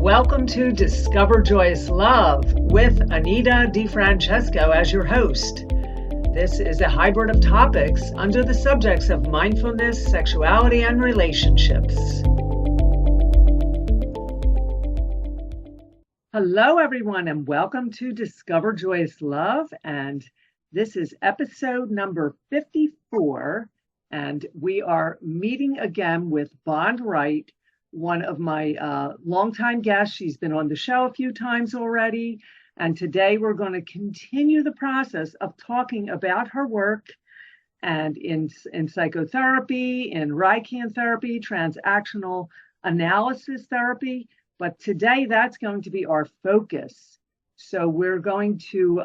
Welcome to Discover Joyous Love with Anita DeFrancesco as your host. This is a hybrid of topics under the subjects of mindfulness, sexuality, and relationships. Hello, everyone, and welcome to Discover Joyous Love. And this is episode number 54. And we are meeting again with Wright, one of my longtime guests. She's been on the show a few times already. And today we're going to continue the process of talking about her work and in psychotherapy, in Wright therapy, transactional analysis therapy. But today that's going to be our focus. So we're going to,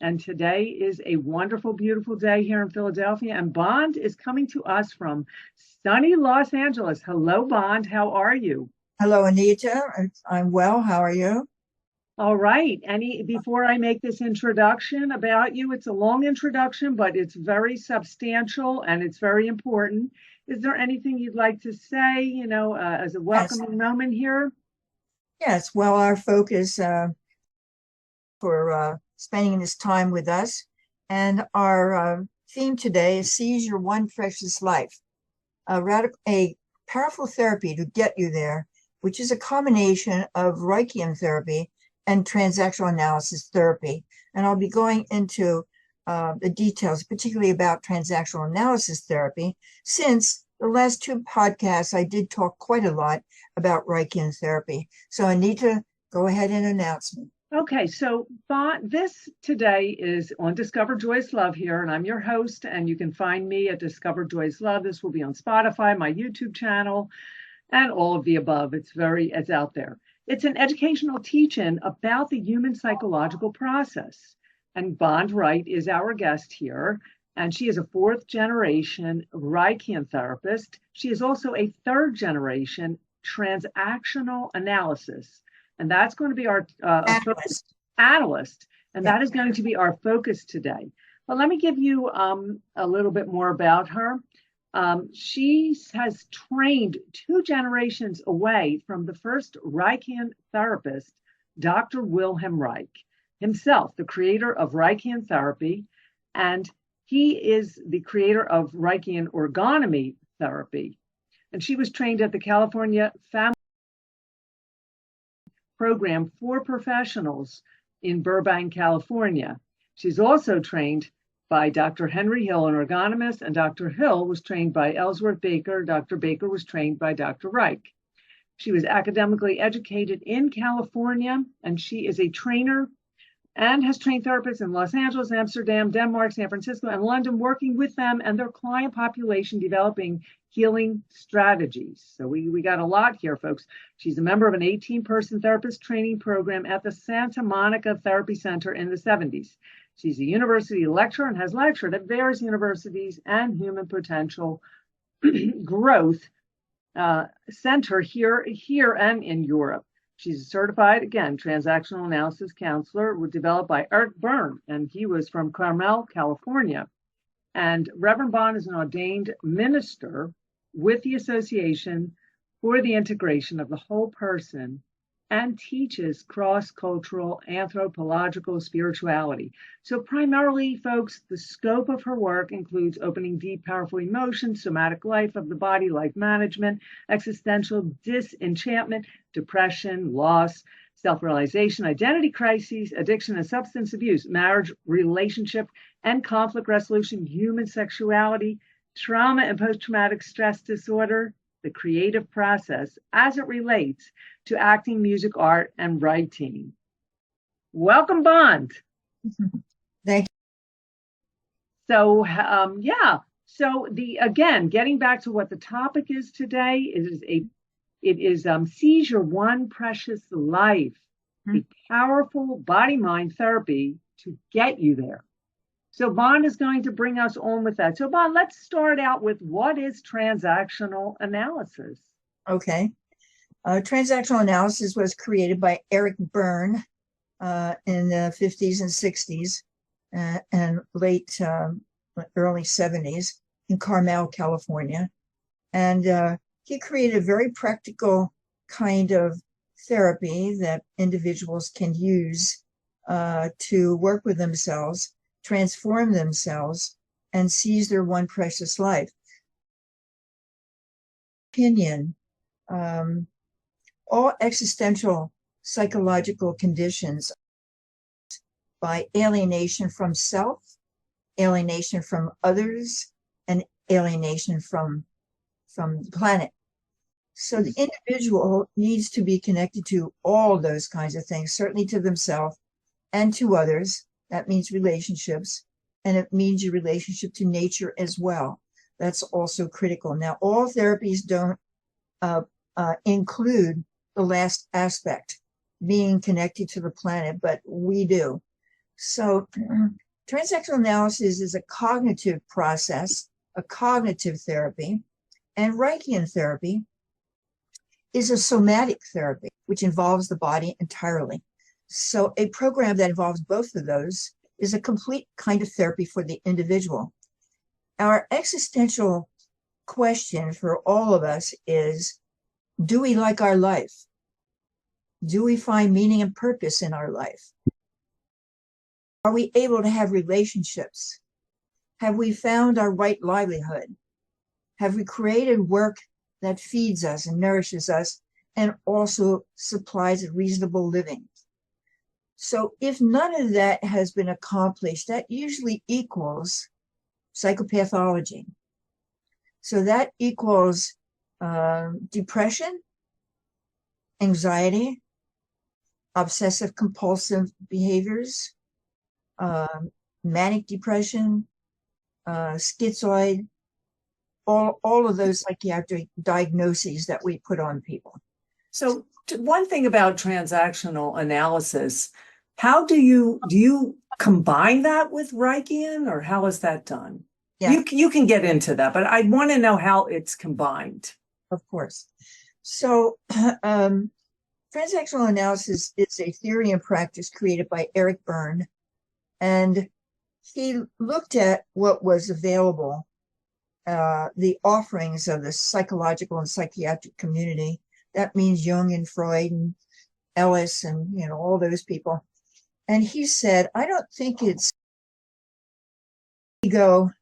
and today is a wonderful, beautiful day here in Philadelphia. And Bond is coming to us from sunny Los Angeles. Hello, Bond. How are you? Hello, Anita. I'm well. How are you? All right. Before I make this introduction about you, it's a long introduction, but it's very substantial and it's very important. Is there anything you'd like to say, as a welcoming moment here? Yes. Well, our focus for spending this time with us, and our theme today is Seize Your One Precious Life, a powerful therapy to get you there, which is a combination of Reichian therapy and transactional analysis therapy. And I'll be going into the details, particularly about transactional analysis therapy, since the last two podcasts I did talk quite a lot about Reichian therapy. So Anita, go ahead and announce me. Okay, so this today is on Discover Joyous Love here, and I'm your host, and you can find me at Discover Joyous Love. This will be on Spotify, my YouTube channel, and all of the above. It's out there. It's an educational teach-in about the human psychological process. And Bond Wright is our guest here, and she is a fourth-generation Reichian therapist. She is also a third-generation transactional analysis. And that's going to be our analyst, and that is going to be our focus today. But let me give you a little bit more about her. She has trained two generations away from the first Reichian therapist, Dr. Wilhelm Reich, himself the creator of Reichian therapy, and he is the creator of Reichian orgonomy therapy. And she was trained at the California Family Program for professionals in Burbank, California. She's also trained by Dr. Henry Hill, an ergonomist, and Dr. Hill was trained by Ellsworth Baker. Dr. Baker was trained by Dr. Reich. She was academically educated in California, and she is a trainer and has trained therapists in Los Angeles, Amsterdam, Denmark, San Francisco, and London, working with them and their client population, developing healing strategies. So we got a lot here, folks. She's a member of an 18-person therapist training program at the Santa Monica Therapy Center in the 70s. She's a university lecturer and has lectured at various universities and human potential growth center here and in Europe. She's a certified, again, transactional analysis counselor, developed by Eric Byrne, and he was from Carmel, California. And Reverend Bond is an ordained minister with the Association for the Integration of the Whole Person and teaches cross-cultural anthropological spirituality. So primarily, folks, the scope of her work includes opening deep, powerful emotions, somatic life of the body, life management, existential disenchantment, depression, loss, self-realization, identity crises, addiction and substance abuse, marriage, relationship and conflict resolution, human sexuality, trauma and post-traumatic stress disorder, the creative process as it relates to acting, music, art, and writing. Welcome, Bond. Thank you. So, So getting back to what the topic is today, it is Seize Your One Precious Life, a powerful body-mind therapy to get you there. So Bond is going to bring us on with that. So Bond, let's start out with what is transactional analysis? Okay. Transactional analysis was created by Eric Byrne in the 50s and 60s and early 70s in Carmel, California. And he created a very practical kind of therapy that individuals can use to work with themselves, transform themselves, and seize their one precious life. Opinion, all existential psychological conditions by alienation from self, alienation from others, and alienation from the planet. So the individual needs to be connected to all those kinds of things, certainly to themselves and to others. That means relationships, and it means your relationship to nature as well. That's also critical. Now, all therapies don't include the last aspect, being connected to the planet, but we do. So transactional analysis is a cognitive process, a cognitive therapy, and Reichian therapy is a somatic therapy, which involves the body entirely. So a program that involves both of those is a complete kind of therapy for the individual. Our existential question for all of us is, do we like our life? Do we find meaning and purpose in our life? Are we able to have relationships? Have we found our right livelihood? Have we created work that feeds us and nourishes us and also supplies a reasonable living? So if none of that has been accomplished, that usually equals psychopathology. So that equals depression, anxiety, obsessive compulsive behaviors, manic depression, schizoid, all of those psychiatric diagnoses that we put on people. So one thing about transactional analysis, how do you combine that with Reichian, or how is that done? Yeah. You can get into that, but I want to know how it's combined. Of course. So transactional analysis is a theory and practice created by Eric Berne, and he looked at what was available, the offerings of the psychological and psychiatric community. That means Jung and Freud and Ellis and all those people. And he said, I don't think it's ego,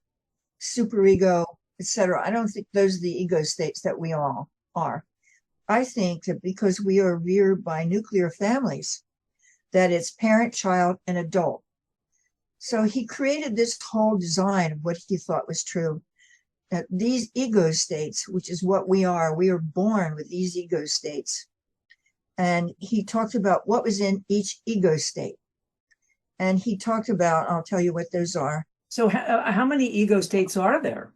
superego, etc. I don't think those are the ego states that we all are. I think that because we are reared by nuclear families, that it's parent, child, and adult. So he created this whole design of what he thought was true. That these ego states, which is what we are born with these ego states. And he talked about what was in each ego state. And he talked about, I'll tell you what those are. So how many ego states are there?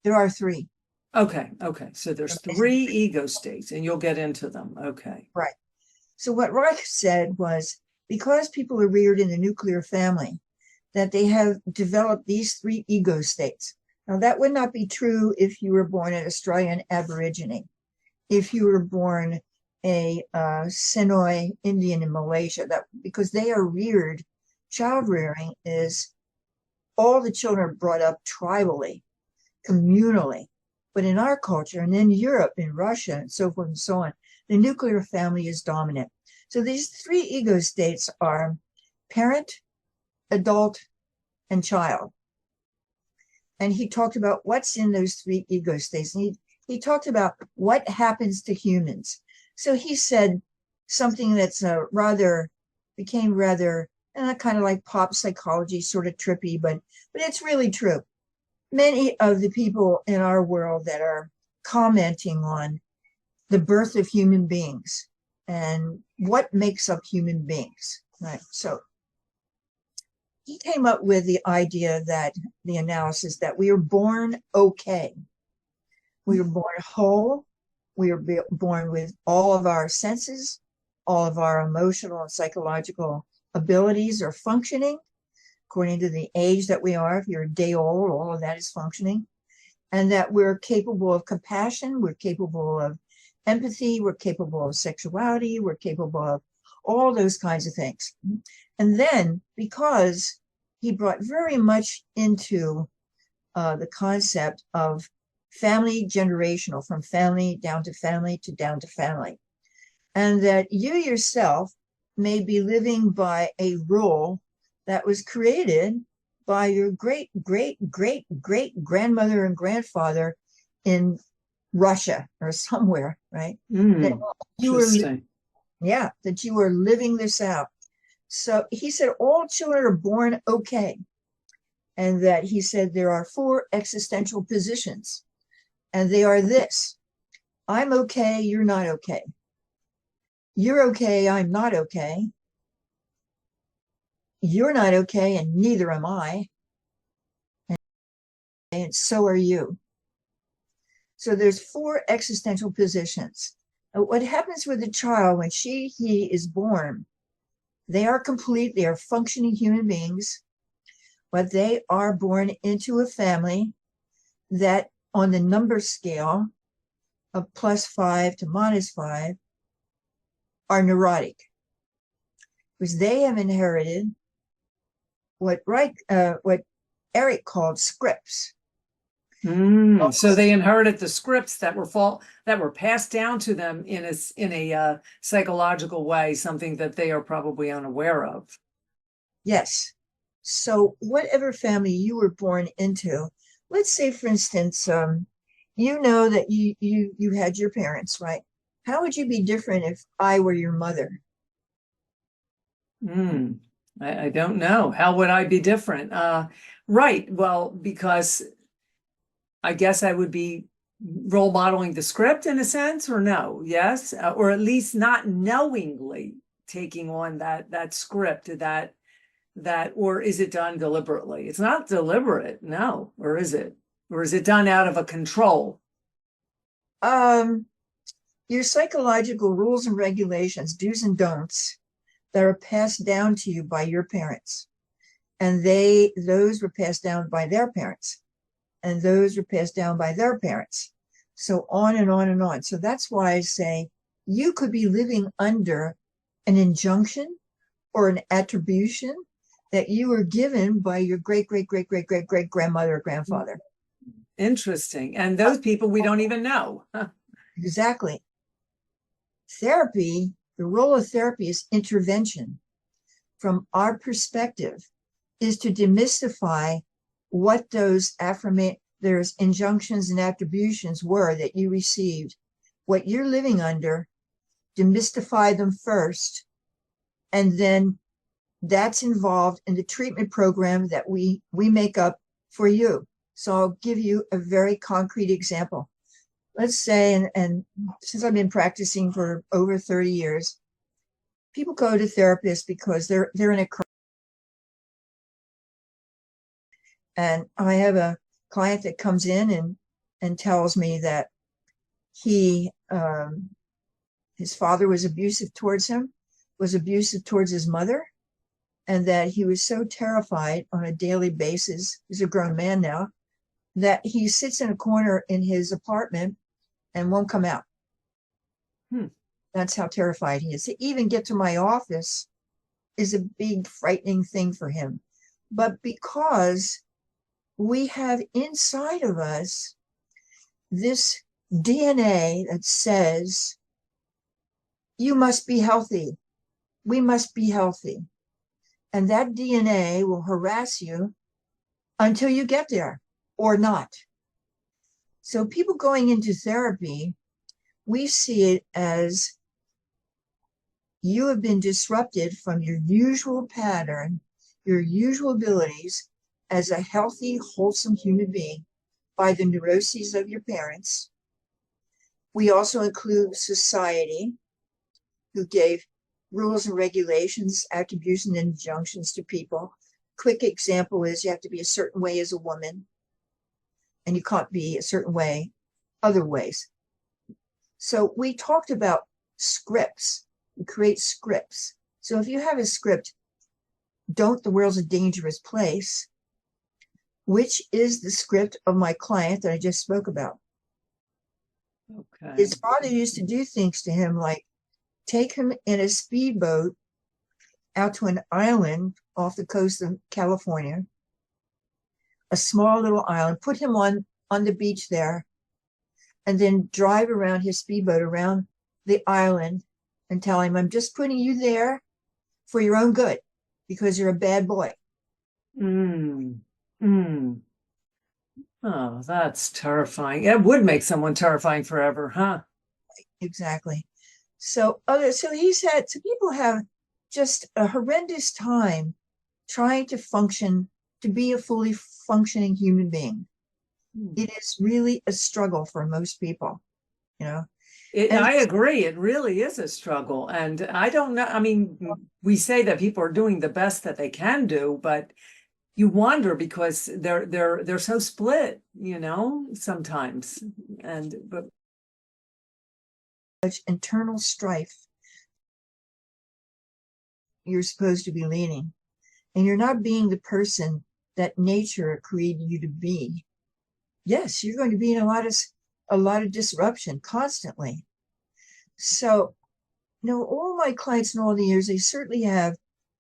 There are 3. Okay. So there's 3 ego states, and you'll get into them. Okay. Right. So what Wright said was, because people are reared in the nuclear family, that they have developed these 3 ego states. Now, that would not be true if you were born an Australian Aborigine, if you were born a Senoi Indian in Malaysia, because they are reared. Child rearing is all the children are brought up tribally, communally. But in our culture, and in Europe, in Russia, and so forth and so on, the nuclear family is dominant. So these 3 ego states are parent, adult, and child. And he talked about what's in those 3 ego states. And he talked about what happens to humans. So he said something that's became rather kind of like pop psychology, sort of trippy, but it's really true. Many of the people in our world that are commenting on the birth of human beings and what makes up human beings, right? So he came up with the idea that the analysis that we are born okay. We were born whole. We were born with all of our senses, all of our emotional and psychological abilities are functioning according to the age that we are. If you're a day old, all of that is functioning. And that we're capable of compassion, we're capable of empathy, we're capable of sexuality, we're capable of all those kinds of things. And then, because he brought very much into the concept of family generational, from family down to family to down to family. and that you yourself may be living by a rule that was created by your great, great, great, great grandmother and grandfather in Russia or somewhere, right? That you were, Interesting. yeah, that you were living this out. So he said all children are born okay. And that he said there are 4 existential positions, and they are this: I'm okay, you're not okay. You're okay, I'm not okay. You're not okay, and neither am I. And so are you. So there's 4 existential positions. And what happens with a child when he is born, they are complete, they are functioning human beings, but they are born into a family that on the number scale of +5 to -5 are neurotic, because they have inherited what Eric called scripts. So they inherited the scripts that were passed down to them in a psychological way, something that they are probably unaware of. Yes. So whatever family you were born into, let's say, for instance, you know that you had your parents, right? How would you be different if I were your mother? I don't know. How would I be different? Right. Well, because I guess I would be role modeling the script in a sense, or no? Yes, or at least not knowingly taking on that script, or is it done deliberately? It's not deliberate, no. Or is it? Or is it done out of a control? Your psychological rules and regulations, do's and don'ts, that are passed down to you by your parents, and those were passed down by their parents, and those were passed down by their parents, so on and on and on. So that's why I say you could be living under an injunction or an attribution that you were given by your great, great, great, great, great, great grandmother or grandfather. Interesting. And those people we don't even know. Exactly. Therapy, the role of therapy is intervention. From our perspective, is to demystify what those there's injunctions and attributions were that you received, what you're living under, demystify them first, and then that's involved in the treatment program that we make up for you. So I'll give you a very concrete example. Let's say, and since I've been practicing for over 30 years, people go to therapists because they're in a crisis. And I have a client that comes in and tells me that his father was abusive towards him, was abusive towards his mother, and that he was so terrified on a daily basis, he's a grown man now, that he sits in a corner in his apartment and won't come out. That's how terrified he is. To even get to my office is a big, frightening thing for him. But because we have inside of us this DNA that says, you must be healthy. We must be healthy. And that DNA will harass you until you get there or not. So people going into therapy, we see it as you have been disrupted from your usual pattern, your usual abilities as a healthy, wholesome human being by the neuroses of your parents. We also include society, who gave rules and regulations, attributions, and injunctions to people. Quick example is you have to be a certain way as a woman, and you can't be a certain way other ways. So we talked about scripts. We create scripts. So if you have a script, the world's a dangerous place, which is the script of my client that I just spoke about. Okay. His father used to do things to him like take him in a speedboat out to an island off the coast of California, a small little island, put him on the beach there, and then drive around his speedboat around the island and tell him, I'm just putting you there for your own good because you're a bad boy. Mm. Mm. Oh, that's terrifying. It would make someone terrifying forever, huh? Exactly. So people have just a horrendous time trying to function, to be a fully functioning human being. It is really a struggle for most people, you know. And I agree. It really is a struggle. And I don't know. I mean, we say that people are doing the best that they can do, but you wonder because they're so split, sometimes. And but such internal strife you're supposed to be leading, and you're not being the person that nature created you to be. Yes, you're going to be in a lot of disruption constantly. So, all my clients in all the years, they certainly have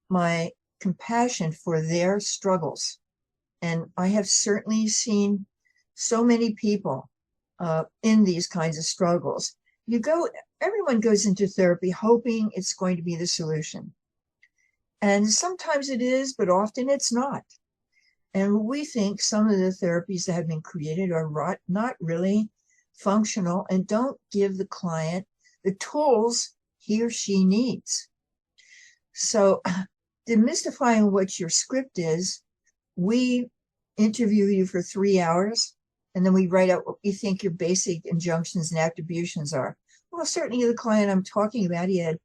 my compassion for their struggles. And I have certainly seen so many people in these kinds of struggles. Everyone goes into therapy hoping it's going to be the solution. And sometimes it is, but often it's not. And we think some of the therapies that have been created are not really functional and don't give the client the tools he or she needs. So, demystifying what your script is, we interview you for 3 hours, and then we write out what we think your basic injunctions and attributions are. Well, certainly the client I'm talking about, he had,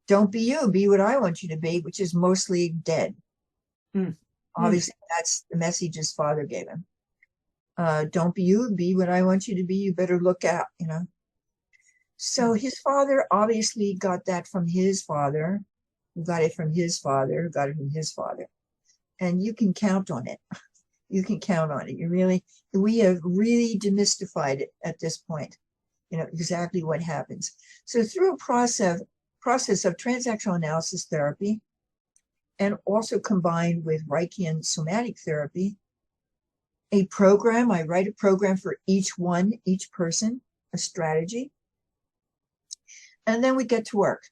don't be you, be what I want you to be, which is mostly dead. mm. Obviously, that's the message his father gave him. Don't be you, be what I want you to be. You better look out, So his father obviously got that from his father, got it from his father, got it from his father. And you can count on it. You can count on it. We have really demystified it at this point, exactly what happens. So through a process of transactional analysis therapy, and also combined with Reichian somatic therapy, I write a program for each person, a strategy, and then we get to work.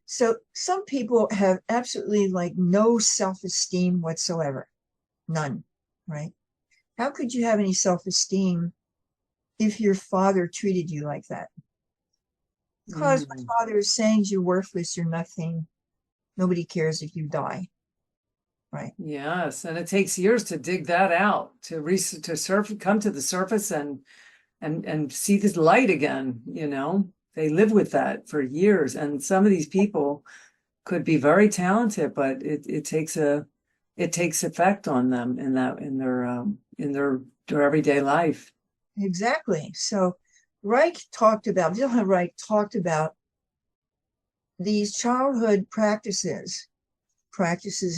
So some people have absolutely no self-esteem whatsoever. None, right? How could you have any self-esteem if your father treated you like that? Because my father is saying you're worthless, you're nothing. Nobody cares if you die. Right. Yes, and it takes years to dig that out, to come to the surface and see this light again, They live with that for years, and some of these people could be very talented, but it takes effect on them in their everyday life. Exactly. So Wilhelm Wright talked about these childhood practices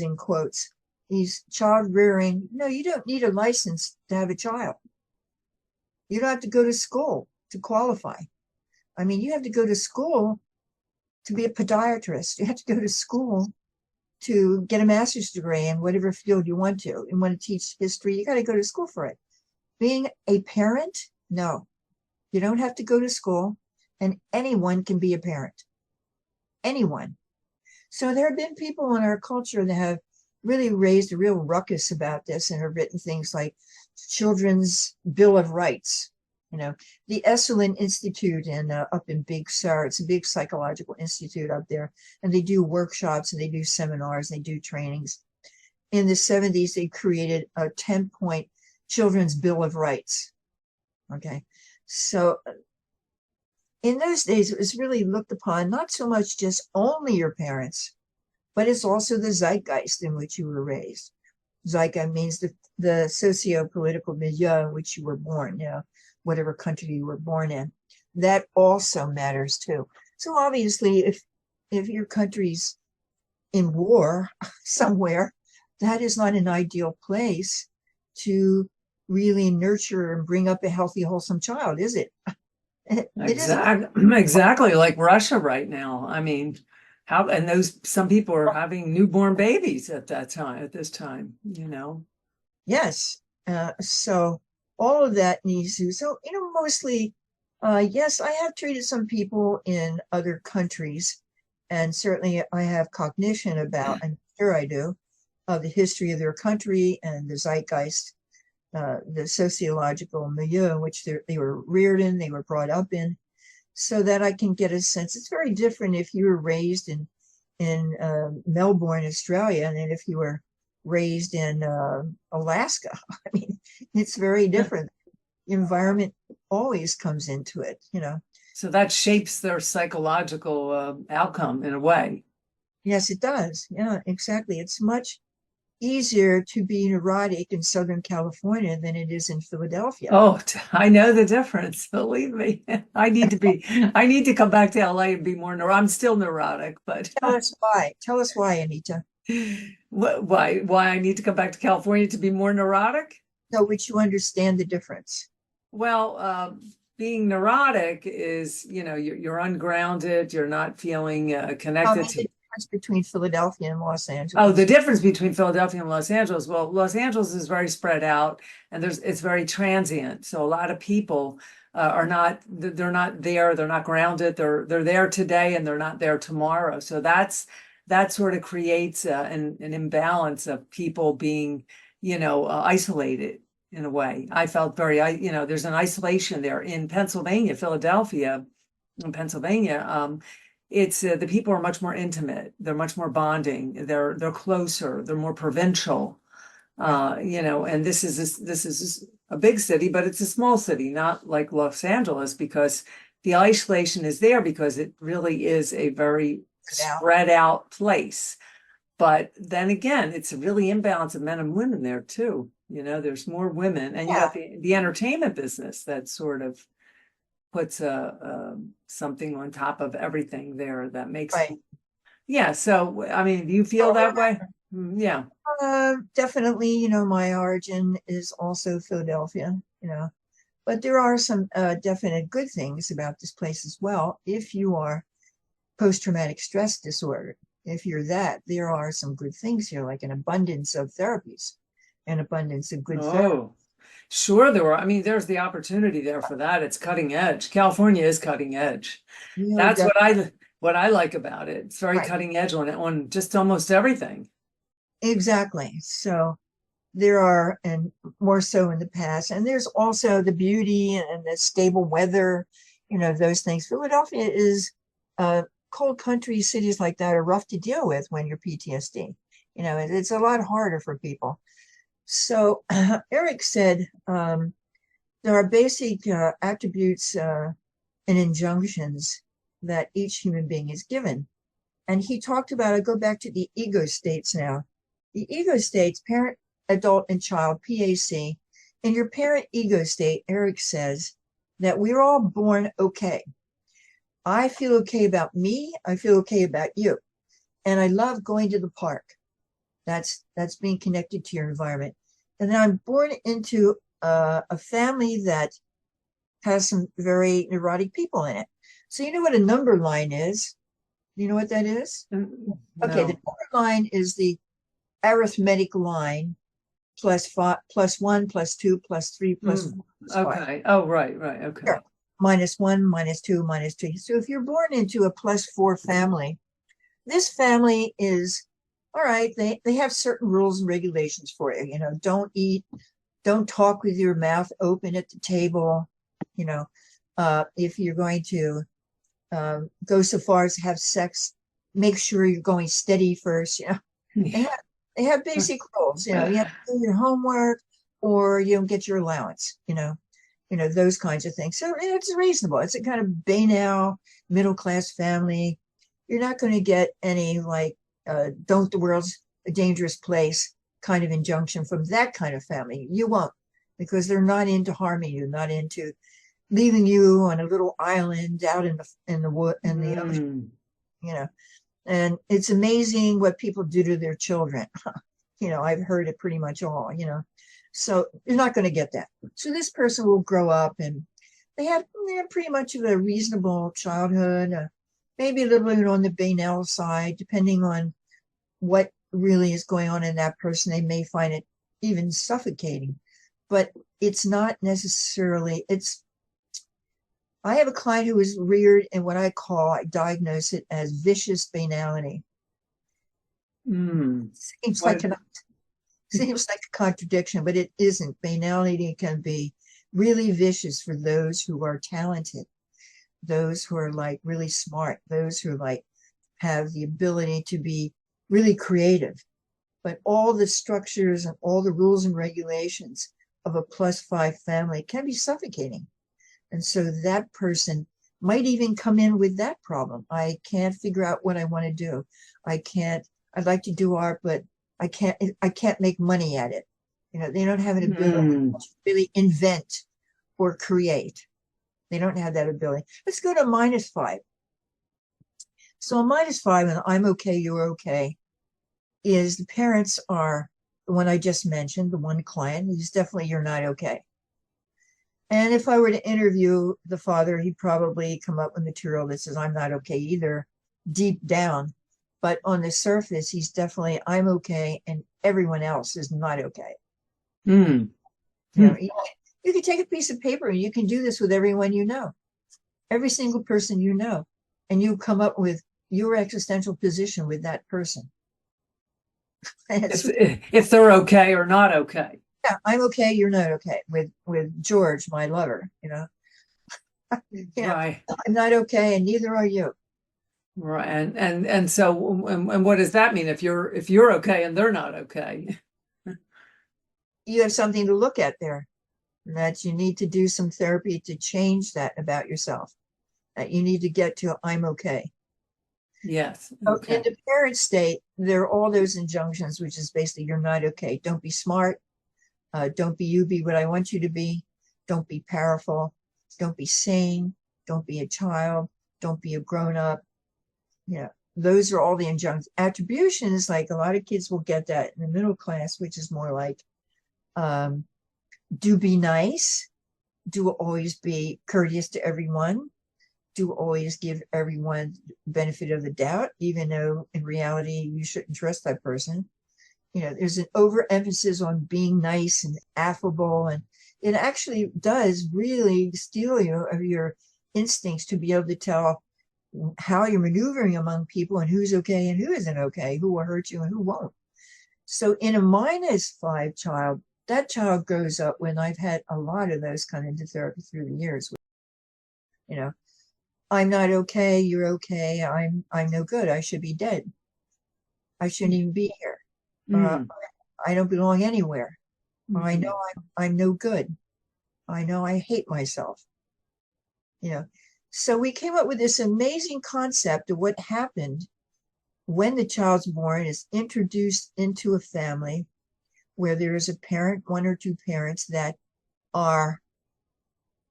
in quotes, these child rearing. No, you don't need a license to have a child. You don't have to go to school to qualify. I mean, you have to go to school to be a podiatrist. You have to go to school to get a master's degree in whatever field you want to. And want to teach history, you got to go to school for it. Being a parent, no, you don't have to go to school, and anyone can be a parent. Anyone. So there have been people in our culture that have really raised a real ruckus about this and have written things like Children's Bill of Rights. The Esalen Institute up in Big Sur, it's a big psychological institute up there, and they do workshops and they do seminars, and they do trainings. In the 70s, they created a 10-point Children's Bill of Rights. Okay. So in those days, it was really looked upon not so much just only your parents, but it's also the zeitgeist in which you were raised. Zeitgeist means the socio-political milieu in which you were born, whatever country you were born in. That also matters too. So obviously, if your country's in war somewhere, that is not an ideal place to really nurture and bring up a healthy, wholesome child, is it? Exactly, like Russia right now. I mean, some people are having newborn babies at this time. Yes. So all of that needs to. So mostly Yes, I have treated some people in other countries, and certainly I have cognition about, I'm sure I do, of the history of their country and the zeitgeist, the sociological milieu in which they were reared in, they were brought up in, so that I can get a sense. It's very different if you were raised in Melbourne, Australia, and then if you were raised in Alaska. I mean, it's very different. Environment always comes into it, you know. So that shapes their psychological outcome in a way. Yes, it does. Yeah, exactly. It's much easier to be neurotic in Southern California than it is in Philadelphia. Oh, I know the difference. Believe me. I need to come back to LA and be more neurotic. I'm still neurotic, but Tell us why. Tell us why, Anita. why I need to come back to California to be more neurotic? So, which you understand the difference. Well, being neurotic is, you know, you're ungrounded. You're not feeling Tell connected me to. the difference between Philadelphia and Los Oh, Angeles. the difference between Philadelphia and Los Angeles. Well, Los Angeles is very spread out, and it's very transient. So a lot of people are not they're not there. They're not grounded. They're there today, and they're not there tomorrow. So that sort of creates an imbalance of people being, you know, isolated in a way. I felt very, you know, there's an isolation there in Pennsylvania, Philadelphia, in Pennsylvania. It's the people are much more intimate. They're much more bonding. They're closer. They're more provincial. You know, and this is a big city, but it's a small city, not like Los Angeles, because the isolation is there because it really is a very spread out place. But then again, it's a really imbalance of men and women there too. You know, there's more women, and you Yeah, got the entertainment business that sort of puts something on top of everything there that makes right. yeah. So I mean, do you feel that way? Yeah. Definitely, you know, my origin is also Philadelphia, you know, but there are some definite good things about this place as well. If you are post-traumatic stress disorder, if you're that, there are some good things here, like an abundance of therapies, an abundance of good therapy. Oh, sure. There were. I mean, there's the opportunity there for that. It's cutting edge. California is cutting edge. Really, That's what I like about it. It's very right. cutting edge on just almost everything. Exactly. So there are, and more so in the past, and there's also the beauty and the stable weather, you know, those things. Philadelphia is cold country. Cities like that are rough to deal with when you're PTSD. You know, it's a lot harder for people. So Eric said there are basic attributes and injunctions that each human being is given. And he talked about, I go back to the ego states now. The ego states, parent, adult, and child, PAC. In your parent ego state, Eric says that we're all born okay. I feel okay about me. I feel okay about you. And I love going to the park. That's being connected to your environment. And then I'm born into a family that has some very neurotic people in it. So you know what a number line is? You know what that is? Okay, the No. number line is the arithmetic line plus five, plus one, plus two, plus three, plus four, plus five. Okay. Oh, right, right. Okay. Sure. Minus one, minus two, minus three. So if you're born into a +4 family, this family is all right. They have certain rules and regulations for you. You know, don't eat, don't talk with your mouth open at the table. You know, if you're going to go so far as to have sex, make sure you're going steady first. You know, they have they have basic rules. You know, you have to do your homework or you don't get your allowance. You know those kinds of things. So it's reasonable. It's a kind of banal middle class family. You're not going to get any like "don't the world's a dangerous place" kind of injunction from that kind of family. You won't, because they're not into harming you, not into leaving you on a little island out in the wood in the ocean. You know, and it's amazing what people do to their children. You know, I've heard it pretty much all. You know, so you're not going to get that. So this person will grow up and they have pretty much of a reasonable childhood, maybe a little bit on the banal side, depending on what really is going on in that person. They may find it even suffocating, but it's not necessarily, I have a client who was reared in what I diagnose it as vicious banality. Seems like seems like a contradiction, but it isn't. Banality can be really vicious for those who are talented, those who are like really smart, those who like have the ability to be really creative. But all the structures and all the rules and regulations of a +5 family can be suffocating. And so that person might even come in with that problem. I can't figure out what I want to do. I'd like to do art, but I can't make money at it. You know, they don't have an ability to really invent or create. They don't have that ability. Let's go to -5. So a -5, and I'm okay, you're okay, is the parents are the one I just mentioned, the one client, he's definitely you're not okay. And if I were to interview the father, he'd probably come up with material that says I'm not okay either, deep down. But on the surface, he's definitely I'm okay, and everyone else is not okay. You know, you can take a piece of paper and you can do this with everyone you know, every single person you know, and you come up with your existential position with that person. If they're okay or not okay. Yeah, I'm okay, you're not okay with George, my lover, you know. Right. I'm not okay, and neither are you. Right. And so and what does that mean if you're okay and they're not okay? You have something to look at there, that you need to do some therapy to change that about yourself, that you need to get to I'm okay. Yes. Okay. In the parent state, there are all those injunctions, which is basically you're not okay. Don't be smart. Don't be you, be what I want you to be. Don't be powerful. Don't be sane. Don't be a child. Don't be a grown-up. You know, those are all the injunctions. Attribution is like a lot of kids will get that in the middle class, which is more like do be nice, do always be courteous to everyone, do always give everyone benefit of the doubt, even though in reality you shouldn't trust that person. You know, there's an overemphasis on being nice and affable, and it actually does really steal you of your instincts to be able to tell how you're maneuvering among people and who's okay and who isn't okay, who will hurt you and who won't. So in a -5 child, that child grows up when I've had a lot of those come into therapy through the years. You know, I'm not okay, you're okay, I'm no good, I should be dead. I shouldn't even be here. I don't belong anywhere. I know I'm no good. I know I hate myself. You know, so we came up with this amazing concept of what happened when the child's born, is introduced into a family where there is a parent, one or two parents that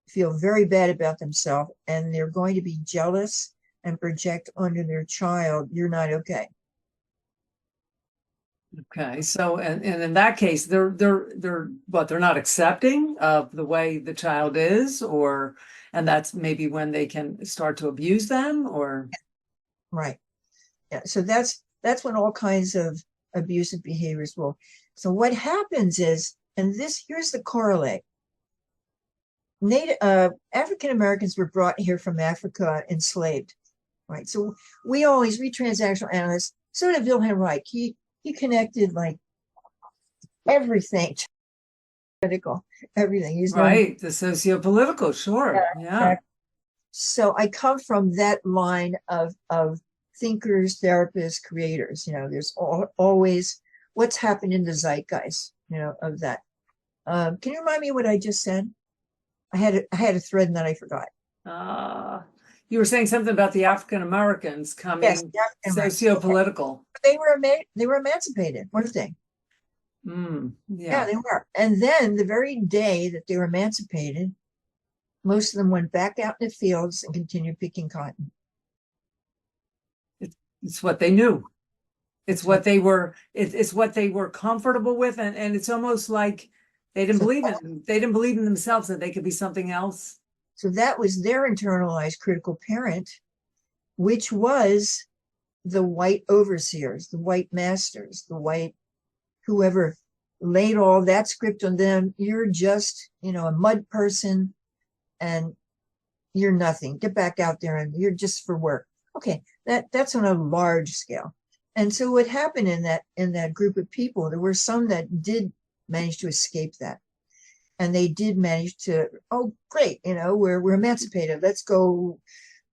feel very bad about themselves, and they're going to be jealous and project onto their child, you're not okay. Okay. So, and in that case, they're not accepting of the way the child is, and that's maybe when they can start to abuse them, or. Right. Yeah. So that's when all kinds of abusive behaviors will. So what happens is, and here's the correlate. African Americans were brought here from Africa enslaved, right? So we transactional analysts, so did Wilhelm Wright. He connected like everything, political, everything. He's right, the socio-political, sure, yeah. So I come from that line of thinkers, therapists, creators. You know, there's always what's happened in the zeitgeist, you know, of that. Can you remind me what I just said? I had a thread and then I forgot. You were saying something about the African Americans coming, yes, socio-political. They were emancipated, weren't they? Yeah, they were. And then the very day that they were emancipated, most of them went back out in the fields and continued picking cotton. It's what they knew. It's what they were. It's what they were comfortable with, and it's almost like they didn't believe in. They didn't believe in themselves that they could be something else. So that was their internalized critical parent, which was the white overseers, the white masters, the white whoever laid all that script on them. You're just, you know, a mud person, and you're nothing. Get back out there and you're just for work. Okay, that's on a large scale. And so what happened in that group of people, there were some that did manage to escape that. And they did manage to, oh, great, we're emancipated. Let's go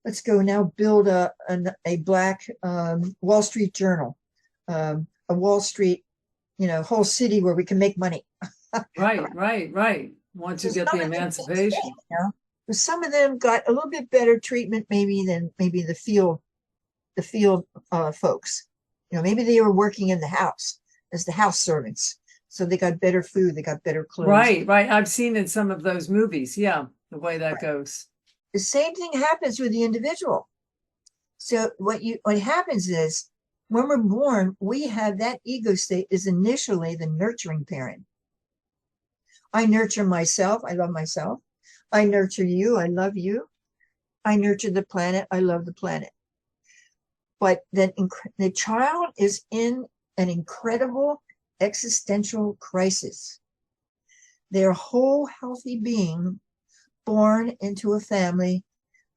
now build a black Wall Street Journal, a Wall Street, whole city where we can make money. Right. Once you get the emancipation. But some of them got a little bit better treatment than the field folks. Maybe they were working in the house as the house servants. So they got better food, they got better clothes. Right. I've seen in some of those movies, the way that goes. The same thing happens with the individual. So what happens is when we're born, we have that ego state is initially the nurturing parent. I nurture myself, I love myself. I nurture you, I love you. I nurture the planet, I love the planet. But then the child is in an incredible existential crisis. They're a whole healthy being born into a family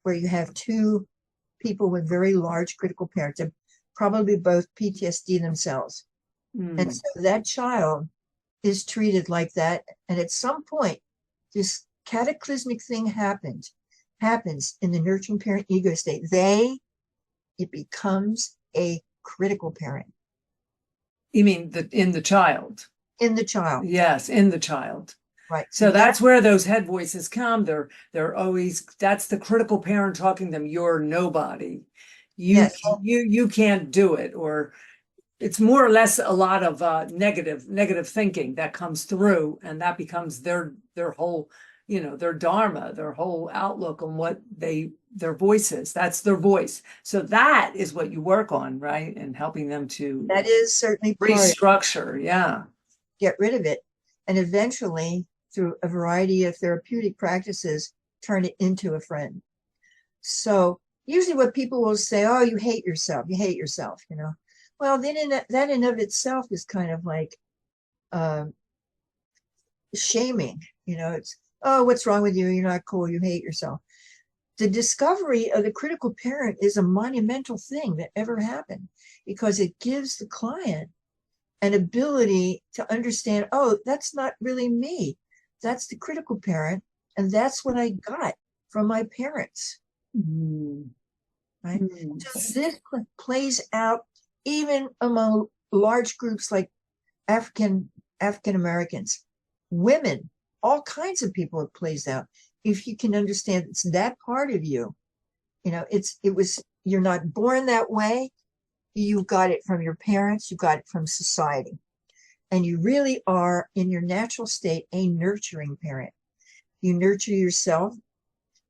where you have two people with very large critical parents, and probably both PTSD themselves. And so that child is treated like that. And at some point, this cataclysmic thing happens in the nurturing parent ego state. It becomes a critical parent. You mean in the child? In the child. Yes, in the child. Right. So that's where those head voices come. They're always, that's the critical parent talking to them. You're nobody. You can't do it. Or it's more or less a lot of negative thinking that comes through, and that becomes their whole, their dharma, their whole outlook on what their voice is. That's their voice. So that is what you work on, right? And helping them to that is certainly restructure. Yeah. Get rid of it. And eventually, through a variety of therapeutic practices, turn it into a friend. So usually what people will say, oh, you hate yourself. Well, then that in of itself is kind of like shaming. It's, oh, what's wrong with you? You're not cool. You hate yourself. The discovery of the critical parent is a monumental thing that ever happened, because it gives the client an ability to understand, oh, that's not really me. That's the critical parent. And that's what I got from my parents. Right? So this plays out even among large groups like African Americans, women, all kinds of people. It plays out. If you can understand it's that part of you, you're not born that way. You got it from your parents, you got it from society. And you really are, in your natural state, a nurturing parent. You nurture yourself.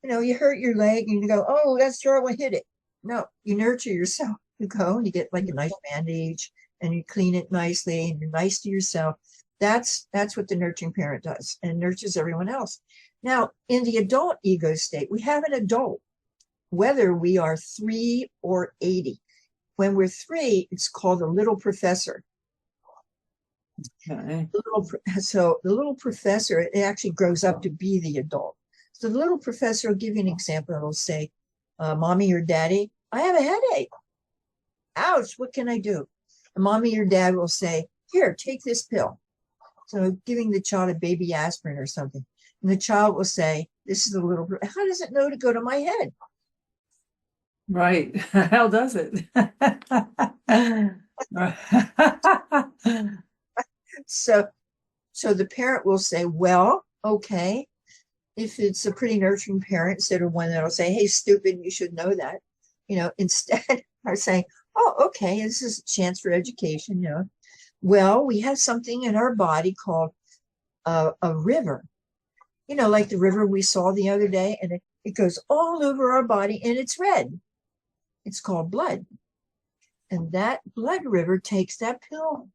You hurt your leg and you go, oh, that's terrible, hit it. No, you nurture yourself. You go and you get like a nice bandage and you clean it nicely and you're nice to yourself. That's what the nurturing parent does, and nurtures everyone else. Now, in the adult ego state, we have an adult, whether we are 3 or 80. When we're 3, it's called a little professor. Okay. So the little professor, it actually grows up to be the adult. So the little professor will give you an example. It'll say, mommy or daddy, I have a headache. Ouch, what can I do? And mommy or dad will say, here, take this pill. So giving the child a baby aspirin or something. And the child will say, this is a little, how does it know to go to my head? Right. How does it? So the parent will say, well, okay. If it's a pretty nurturing parent, instead of one that'll say, hey, stupid, you should know that, instead are saying, oh, okay, this is a chance for education, Well, we have something in our body called a river, like the river we saw the other day, and it goes all over our body and it's red. It's called blood. And that blood river takes that pill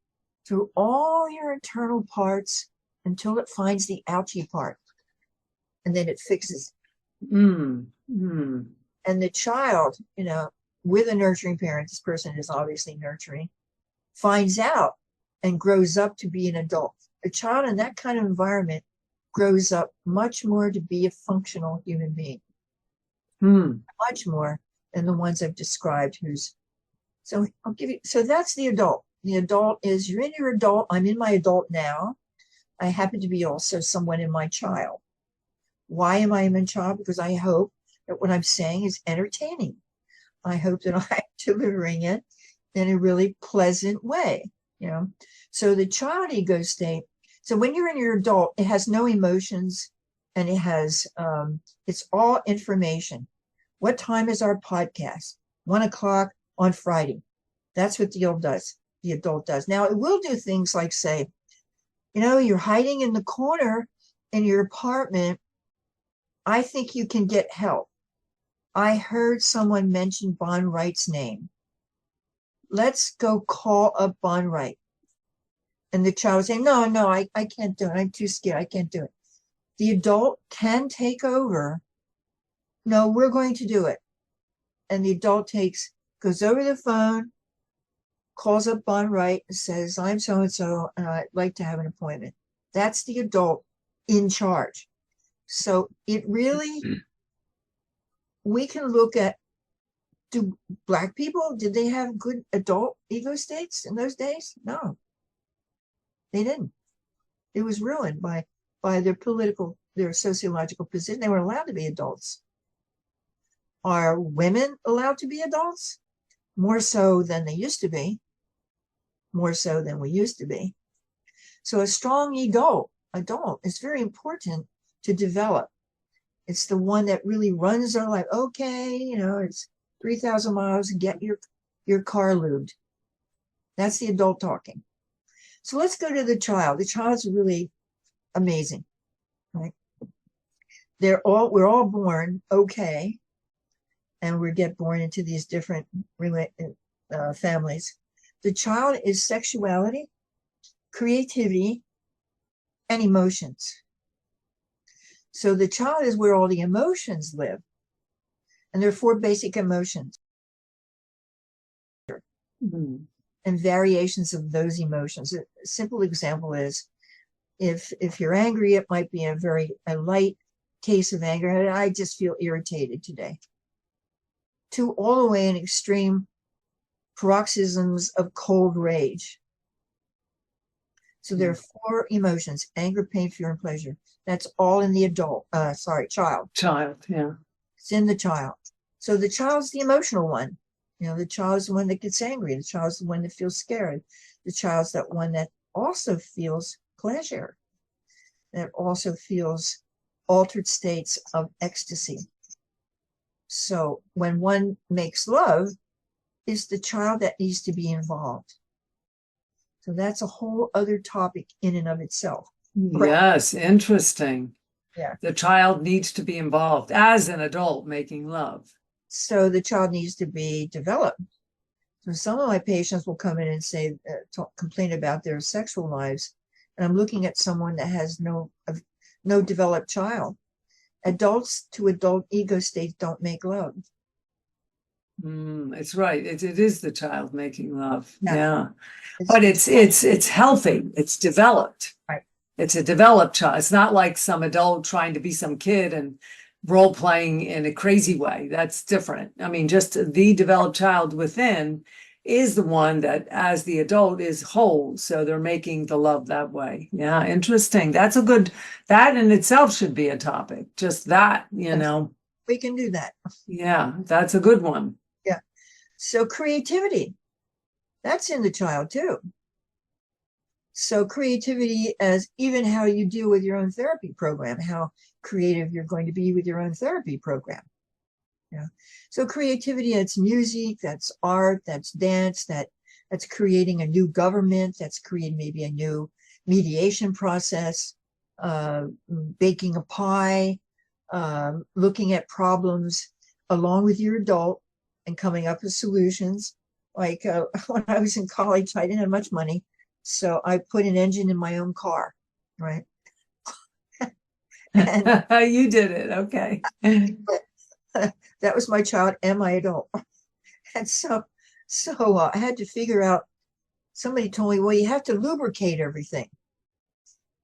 through all your internal parts until it finds the ouchy part. And then it fixes it. And the child, with a nurturing parent, this person is obviously nurturing, finds out and grows up to be an adult. A child in that kind of environment grows up much more to be a functional human being. much more than the ones I've described. So I'll give you, so that's the adult. The adult is, you're in your adult. I'm in my adult now. I happen to be also someone in my child. Why am I in my child? Because I hope that what I'm saying is entertaining. I hope that I'm delivering it in a really pleasant way, So the child ego state. So when you're in your adult, it has no emotions, and it has, it's all information. What time is our podcast? 1:00 on Friday. That's what the adult does. Now it will do things like say, you're hiding in the corner in your apartment. I think you can get help. I heard someone mention Wright's name. Let's go call up Wright. And the child will say, no, I can't do it. I'm too scared. I can't do it. The adult can take over. No, we're going to do it. And the adult goes over the phone, calls up Wright and says, I'm so-and-so, and I'd like to have an appointment. That's the adult in charge. So it really, we can look at, do Black people, did they have good adult ego states in those days? No, they didn't. It was ruined by their sociological position. They weren't allowed to be adults. Are women allowed to be adults? More so than they used to be. More so than we used to be. So a strong adult is very important to develop. It's the one that really runs our life. Okay, it's 3,000 miles and get your car lubed. That's the adult talking. So let's go to the child. The child's really amazing, right? We're all born okay, and we get born into these different families. The child is sexuality, creativity, and emotions. So the child is where all the emotions live. And there are 4 basic emotions. Mm-hmm. And variations of those emotions. A simple example is, if you're angry, it might be a light case of anger. I just feel irritated today. To all the way in extreme paroxysms of cold rage. So there are 4 emotions: anger, pain, fear, and pleasure. That's all in the child. Child, yeah. It's in the child. So the child's the emotional one. The child's the one that gets angry. The child's the one that feels scared. The child's that one that also feels pleasure, that also feels altered states of ecstasy. So when one makes love, it's the child that needs to be involved. So that's a whole other topic in and of itself. Yes, interesting. Yeah. The child needs to be involved as an adult making love. So the child needs to be developed. So some of my patients will come in and say, complain about their sexual lives, and I'm looking at someone that has no developed child. Adults to adult ego states don't make love. It's right. It is the child making love. Yeah. But it's healthy. It's developed. Right. It's a developed child. It's not like some adult trying to be some kid and role playing in a crazy way. That's different. I mean, just the developed child within is the one that, as the adult, is whole. So they're making the love that way. Yeah, interesting. That in itself should be a topic. Just that, We can do that. Yeah, that's a good one. Yeah. So creativity, that's in the child too. So creativity as even how you deal with your own therapy program, how creative you're going to be with your own therapy program. Yeah. So creativity, that's music, that's art, that's dance, that's creating a new government, that's creating maybe a new mediation process, baking a pie, looking at problems along with your adult and coming up with solutions. Like when I was in college, I didn't have much money, so I put an engine in my own car, right? And, you did it, okay. That was my child and my adult. And so I had to figure out, somebody told me, well, you have to lubricate everything.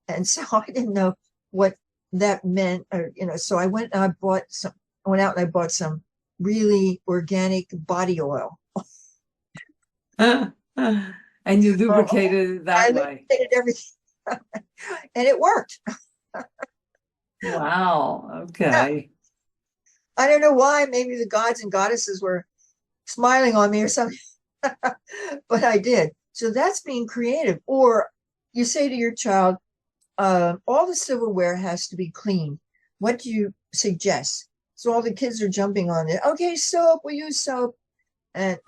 And so I didn't know what that meant, so I went and I bought I went out and I bought some really organic body oil. And you lubricated it I that way. lubricated everything, and it worked. Wow. Yeah. Okay. I don't know why. Maybe the gods and goddesses were smiling on me or something, but I did. So that's being creative. Or you say to your child, all the silverware has to be clean. What do you suggest? So all the kids are jumping on it. Okay, soap, we use soap. And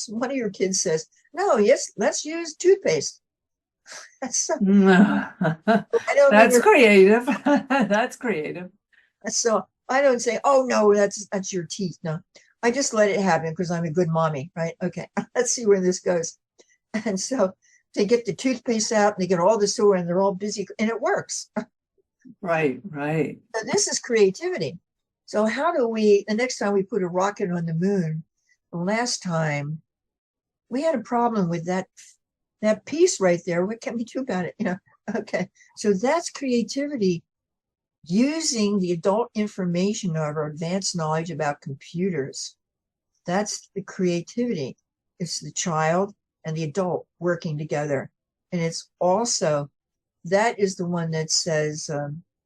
one of your kids says, no, yes, let's use toothpaste. So I don't That's understand. creative. That's creative. So I don't say, oh no, that's your teeth. No, I just let it happen because I'm a good mommy, right? Okay, let's see where this goes. And so they get the toothpaste out and they get all the sewer and they're all busy and it works. Right, right. So this is creativity. So how do we, the next time we put a rocket on the moon, the last time we had a problem with that piece right there. What can we do about it? Okay. So that's creativity, using the adult information of our advanced knowledge about computers. That's the creativity. It's the child and the adult working together. And it's also, that is the one that says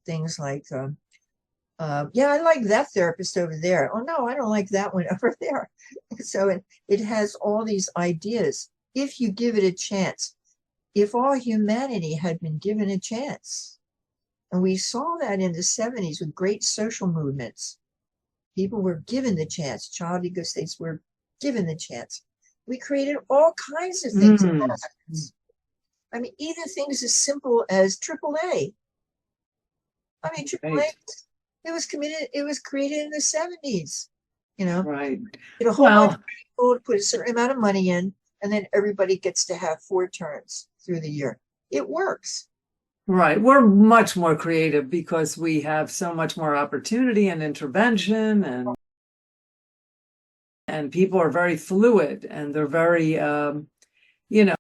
things like, yeah, I like that therapist over there. Oh, no, I don't like that one over there. So it has all these ideas if you give it a chance. If all humanity had been given a chance, and we saw that in the 70s with great social movements, people were given the chance. Child ego states were given the chance. We created all kinds of things. I mean, even things as simple as AAA. I mean, AAA, Right. it was created in the 70s, you know, Right. get a whole bunch of people to put a certain amount of money in, and then everybody gets to have 4 turns through the year. It works. Right. We're much more creative because we have so much more opportunity and intervention, and people are very fluid and they're very, you know,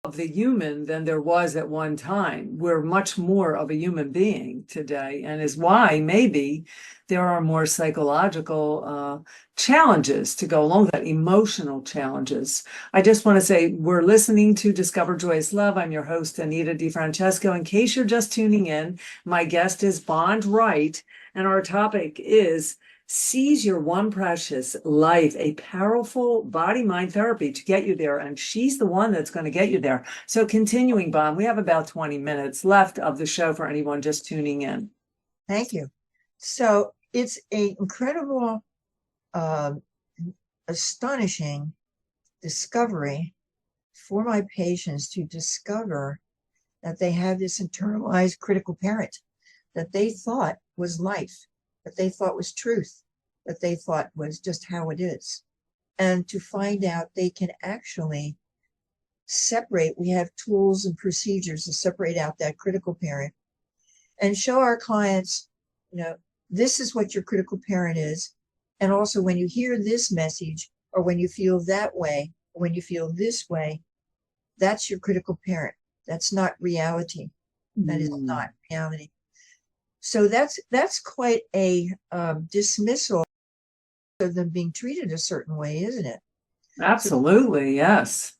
of the human than there was at one time. We're much more of a human being today, and is why maybe there are more psychological challenges to go along with that, emotional challenges. I just want to say we're listening to Discover Joyous Love. I'm your host, Anita DeFrancesco. In case you're just tuning in, my guest is Wright, and our topic is Seize Your One Precious Life, a powerful body-mind therapy to get you there. And she's the one that's going to get you there. So continuing, Bon, we have about 20 minutes left of the show for anyone just tuning in. Thank you. So it's an incredible, astonishing discovery for my patients to discover that they have this internalized critical parent that they thought was life, that they thought was truth, that they thought was just how it is. And to find out they can actually separate, we have tools and procedures to separate out that critical parent and show our clients, this is what your critical parent is. And also when you hear this message, or when you feel that way, or when you feel this way, that's your critical parent. That's not reality. That is not reality. So that's quite a dismissal of them being treated a certain way, isn't it? Absolutely, yes.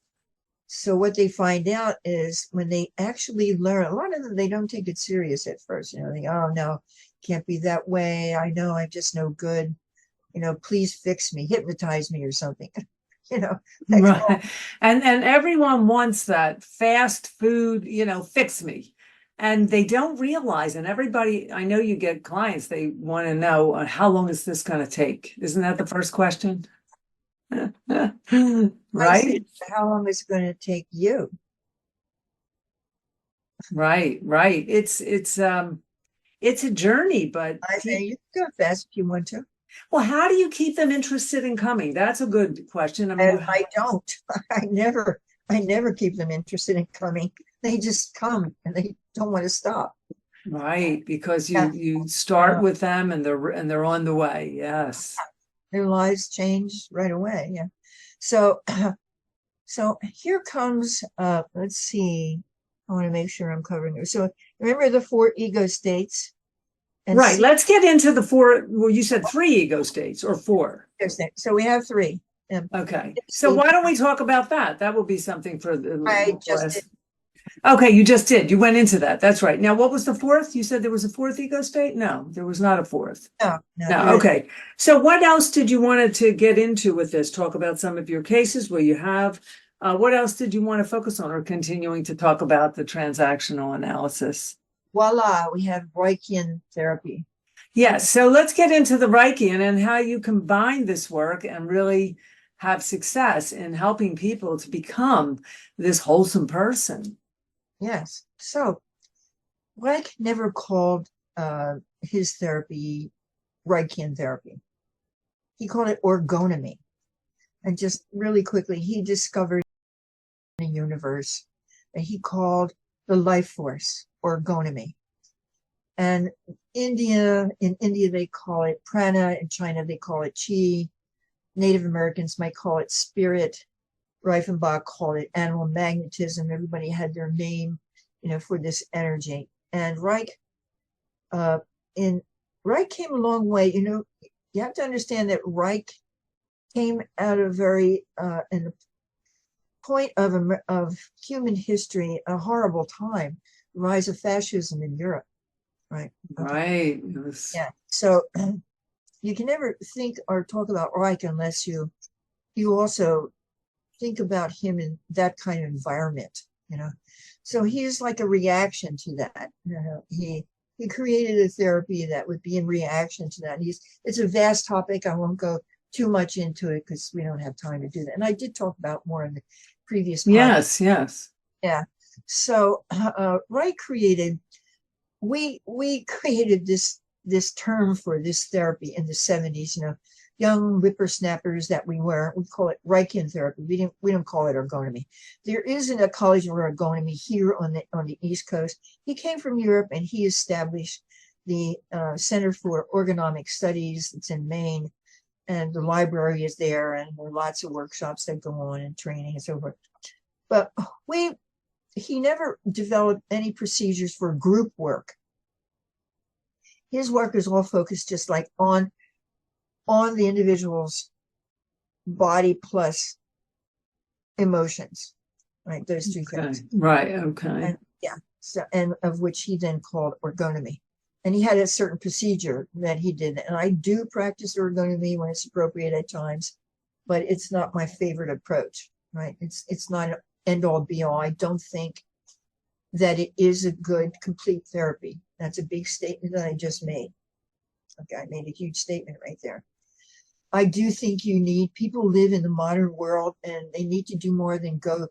So what they find out is when they actually learn, a lot of them, they don't take it serious at first. They think, oh no, can't be that way. I know I'm just no good. Please fix me, hypnotize me or something. Right. And everyone wants that fast food, fix me. And they don't realize, and everybody, I know you get clients, they want to know how long is this going to take? Isn't that the first question? Right? How long is it going to take you? Right. It's a journey, but I say you can go fast if you want to. Well, how do you keep them interested in coming? That's a good question. I don't. I never keep them interested in coming. They just come and they don't want to stop. Right, because you start with them and they're on the way. Yes. Their lives change right away. Yeah. So here comes let's see. I want to make sure I'm covering it. So remember the 4 ego states. And Right. Let's get into the four. Well, you said 3 ego states or 4. so we have 3. Okay. So why don't we talk about that? That will be something for the I just did. Okay, you just did. You went into that. That's right. Now, what was the 4th? You said there was a 4th ego state? No, there was not a 4th. No. Okay. So what else did you want to get into with this? Talk about some of your cases where you have. What else did you want to focus on, or continuing to talk about the transactional analysis? Voila, we have Reichian therapy. Yes. So let's get into the Reichian and how you combine this work and really have success in helping people to become this wholesome person. Yes. So Reich never called his therapy Reichian therapy. He called it orgonomy. And just really quickly, he discovered a universe that he called the life force, orgonomy. And in India, they call it prana. In China, they call it chi. Native Americans might call it spirit. Reifenbach called it animal magnetism. Everybody had their name, for this energy. And Reich came a long way. You have to understand that Reich came out of in the point of human history, a horrible time, the rise of fascism in Europe. Right. Okay. Right. Yes. Yeah. So you can never think or talk about Reich unless you also think about him in that kind of environment, So he's like a reaction to that. He created a therapy that would be in reaction to that. It's a vast topic. I won't go too much into it because we don't have time to do that. And I did talk about more in the previous podcast. Yes. Yeah. So Wright created. We created this term for this therapy in the 70s. Young whippersnappers that we were. We call it Reichian therapy. We don't call it ergonomy. There isn't a college of ergonomy here on the East Coast. He came from Europe and he established the Center for Ergonomic Studies. It's in Maine, and the library is there, and there are lots of workshops that go on and training and so forth. But he never developed any procedures for group work. His work is all focused just like on the individual's body plus emotions, right? Those 2 things. Right. Okay. And, so, and of which he then called ergonomy. And he had a certain procedure that he did. And I do practice ergonomy when it's appropriate at times, but it's not my favorite approach, right? It's not an end all be all. I don't think that it is a good complete therapy. That's a big statement that I just made. Okay, I made a huge statement right there. I do think people live in the modern world and they need to do more than go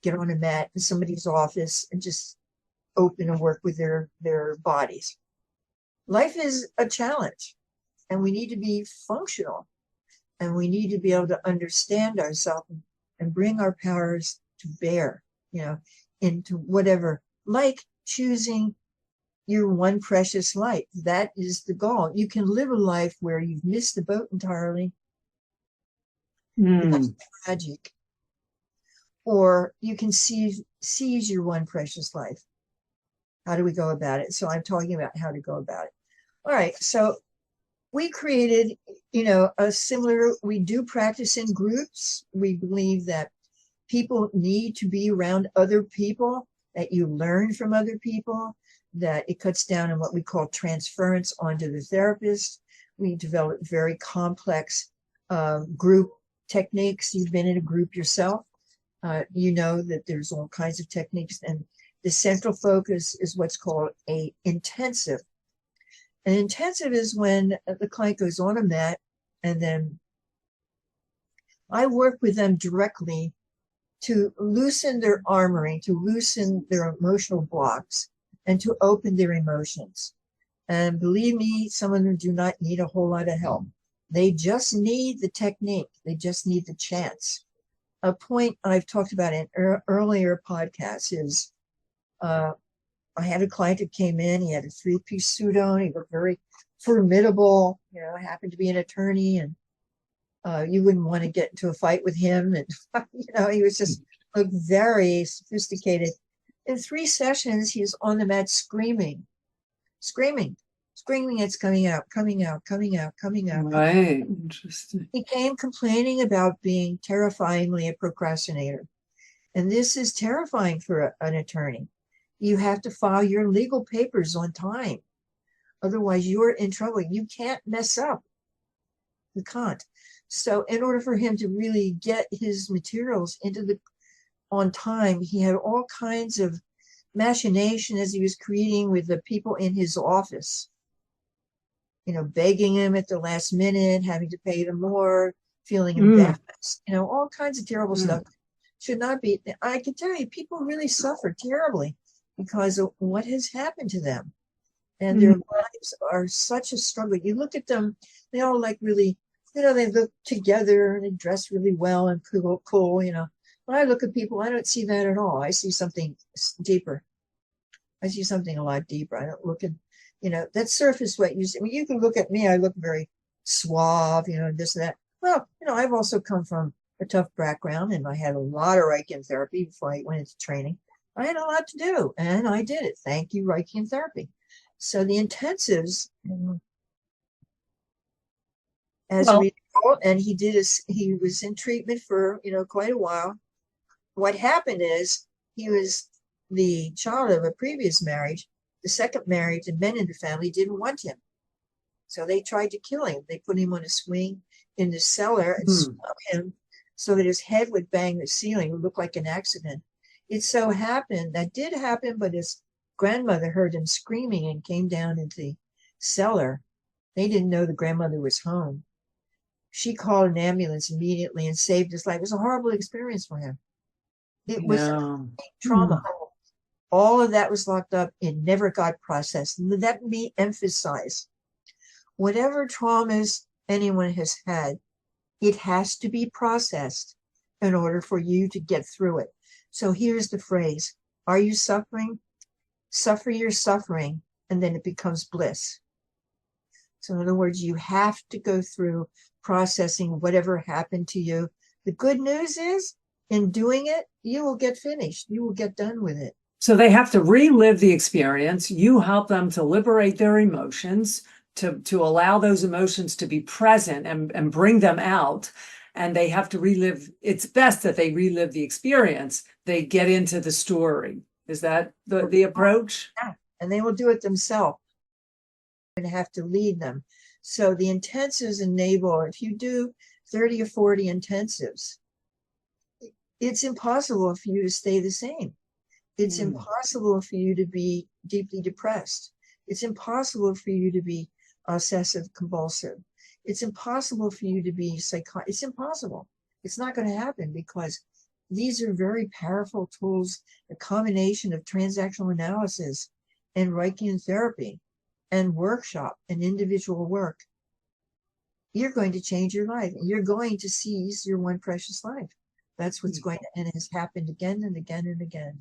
get on a mat in somebody's office and just open and work with their bodies. Life is a challenge and we need to be functional and we need to be able to understand ourselves and bring our powers to bear, into whatever, like choosing your one precious life. That is the goal. You can live a life where you've missed the boat entirely. That's tragic. Or you can seize your one precious life. How do we go about it? So I'm talking about how to go about it. All right. So we created, we do practice in groups. We believe that people need to be around other people, that you learn from other people, that it cuts down on what we call transference onto the therapist. We develop very complex group techniques. You've been in a group yourself. You know that there's all kinds of techniques, and the central focus is what's called a intensive. An intensive is when the client goes on a mat, and then I work with them directly to loosen their armory, to loosen their emotional blocks, and to open their emotions. And believe me, some of them do not need a whole lot of help. They just need the technique. They just need the chance. A point I've talked about in earlier podcasts is I had a client that came in. He had a 3-piece suit on. He looked very formidable, happened to be an attorney, and you wouldn't want to get into a fight with him. And, he was just looked very sophisticated. In 3 sessions, he's on the mat screaming. screaming it's coming out, coming out, coming out, coming out. Right. Interesting. He came complaining about being terrifyingly a procrastinator. And this is terrifying for an attorney. You have to file your legal papers on time. Otherwise, you're in trouble. You can't mess up. You can't. So in order for him to really get his materials on time, he had all kinds of machination as he was creating with the people in his office. Begging him at the last minute, having to pay them more, feeling embarrassed, all kinds of terrible stuff. Should not be. I can tell you, people really suffer terribly because of what has happened to them. And their lives are such a struggle. You look at them, they all really, they look together and they dress really well and cool. When I look at people, I don't see that at all. I see something deeper. I see something a lot deeper. I don't look at, that surface what you see. I mean, you can look at me, I look very suave, this and that. Well, I've also come from a tough background and I had a lot of Reichian therapy before I went into training. I had a lot to do and I did it. Thank you, Reichian therapy. So the intensives, as a result, and he was in treatment for, quite a while. What happened is he was the child of a previous marriage. The second marriage, the men in the family didn't want him. So they tried to kill him. They put him on a swing in the cellar and swung him so that his head would bang the ceiling. It would look like an accident. It so happened, that did happen, but his grandmother heard him screaming and came down into the cellar. They didn't know the grandmother was home. She called an ambulance immediately and saved his life. It was a horrible experience for him. It was trauma. All of that was locked up. It never got processed. Let me emphasize, whatever traumas anyone has had, it has to be processed in order for you to get through it. So here's the phrase: are you suffering? Suffer your suffering, and then it becomes bliss. So in other words, you have to go through processing whatever happened to you. The good news is, in doing it, you will get finished. You will get done with it. So they have to relive the experience. You help them to liberate their emotions, to allow those emotions to be present and bring them out. And they have to relive. It's best that they relive the experience. They get into the story. Is that the approach? Yeah, and they will do it themselves and have to lead them. So the intensives enable, if you do 30 or 40 intensives, it's impossible for you to stay the same. It's impossible for you to be deeply depressed. It's impossible for you to be obsessive compulsive. It's impossible for you to be psychotic. It's impossible. It's not going to happen because these are very powerful tools, a combination of transactional analysis and Reichian therapy and workshop and individual work. You're going to change your life and you're going to seize your one precious life. That's what's going to, and it has happened again and again and again.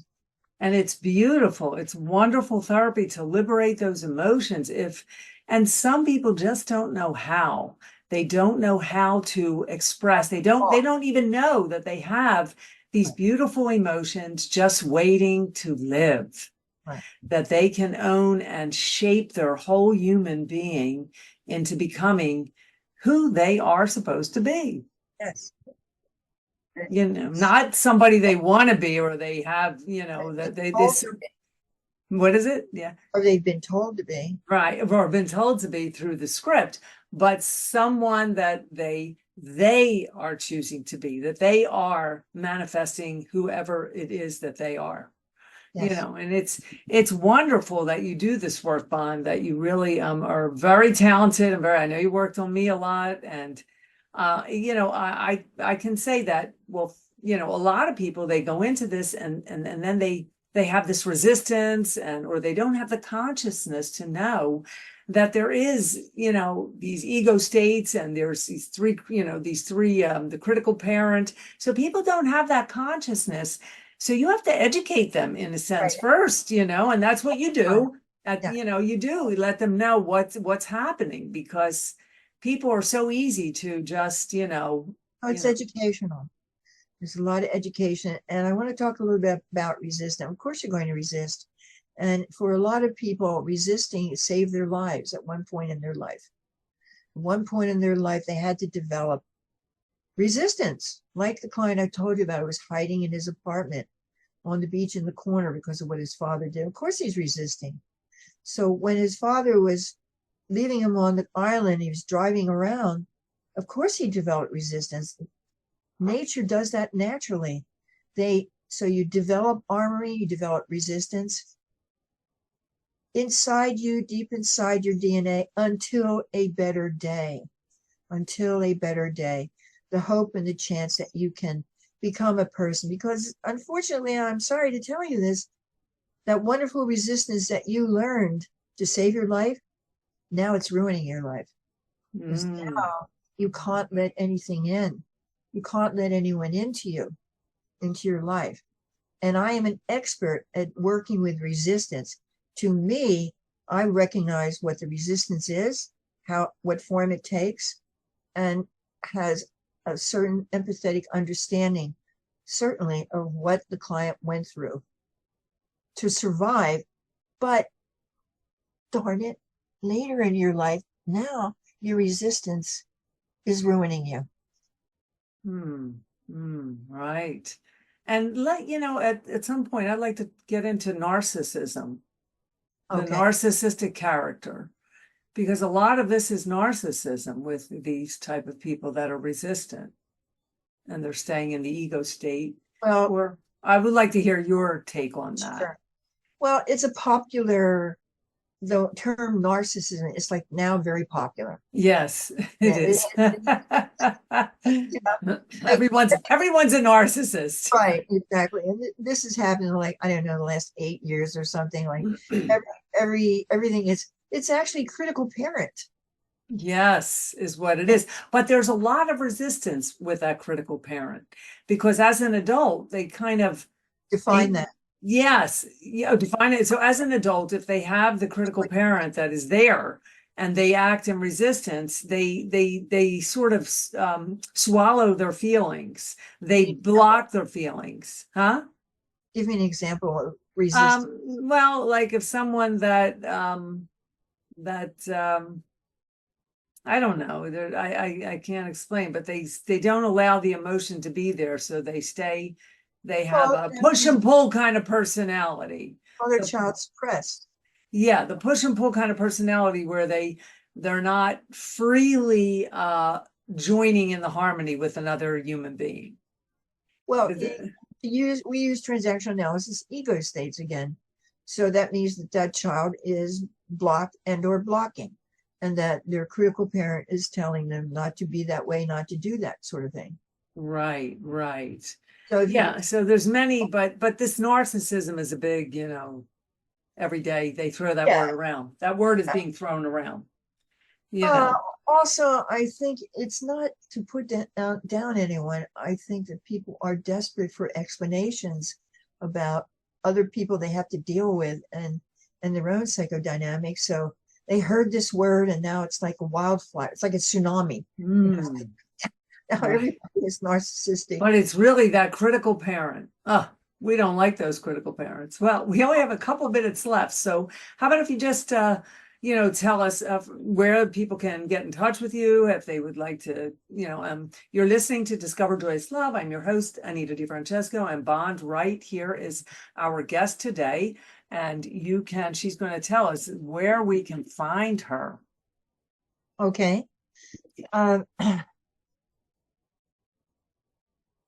And it's beautiful. It's wonderful therapy to liberate those emotions. And some people just don't know how. They don't know how to express. They don't even know that they have these beautiful emotions just waiting to live, that they can own and shape their whole human being into becoming who they are supposed to be. Yes. Not somebody they want to be, or they have, that what is it? Yeah. Or they've been told to be. Right. Or been told to be through the script, but someone that they are choosing to be, that they are manifesting whoever it is that they are. Yes. And it's wonderful that you do this work, Bon, that you really are very talented and I know you worked on me a lot. And I can say that, well, a lot of people, they go into this and then they have this resistance or they don't have the consciousness to know that there is, these ego states and there's these three, the critical parent. So people don't have that consciousness. So you have to educate them in a sense first, and that's what you do. You let them know what's happening because people are so easy to just, it's educational. There's a lot of education. And I want to talk a little bit about resistance. Of course, you're going to resist. And for a lot of people, resisting saved their lives at one point in their life. At one point in their life, they had to develop resistance. Like the client I told you about, who was hiding in his apartment on the beach in the corner because of what his father did. Of course, he's resisting. So when his father was leaving him on the island, he was driving around, of course he developed resistance. Nature does that naturally. So you develop armory, you develop resistance inside you, deep inside your DNA, until a better day. Until a better day. The hope and the chance that you can become a person. Because unfortunately, I'm sorry to tell you this, that wonderful resistance that you learned to save your life, now it's ruining your life. Because now you can't let anything in. You can't let anyone into your life. And I am an expert at working with resistance. To me, I recognize what the resistance is, what form it takes, and has a certain empathetic understanding, certainly, of what the client went through to survive. But darn it, later in your life, now your resistance is ruining you. Right. And at some point, I'd like to get into narcissism, the narcissistic character, because a lot of this is narcissism with these type of people that are resistant and they're staying in the ego state. Well, or I would like to hear your take on that. Sure. Well, it's the term narcissism is like now very popular. Yes, it is. Everyone's a narcissist. Right, exactly. And this has happened like, I don't know, the last 8 years or something. Like everything it's actually critical parent. Yes, is what it is. But there's a lot of resistance with that critical parent, because as an adult, they kind of define that. Yes, define it. So as an adult, if they have the critical parent that is there and they act in resistance, they sort of swallow their feelings. They block their feelings. Huh? Give me an example of resistance. Well, like if someone that I don't know, I can't explain, but they don't allow the emotion to be there, so they stay. They have a push and pull kind of personality. Other child suppressed. Yeah, the push and pull kind of personality where they're not freely joining in the harmony with another human being. Well, we use transactional analysis ego states again. So that means that child is blocked and or blocking, and that their critical parent is telling them not to be that way, not to do that sort of thing. Right. So so there's many, but this narcissism is a big, every day they throw that word around. That word is being thrown around. Also, I think it's not to put down anyone. I think that people are desperate for explanations about other people they have to deal with and their own psychodynamics. So they heard this word and now it's like a wildfire. It's like a tsunami. Now everybody is narcissistic. But it's really that critical parent. We don't like those critical parents. Well, we only have a couple minutes left. So how about if you just, tell us where people can get in touch with you if they would like to, you're listening to Discover Joyous Love. I'm your host, Anita DeFrancesco, and Bond Wright here is our guest today. And she's going to tell us where we can find her. Okay.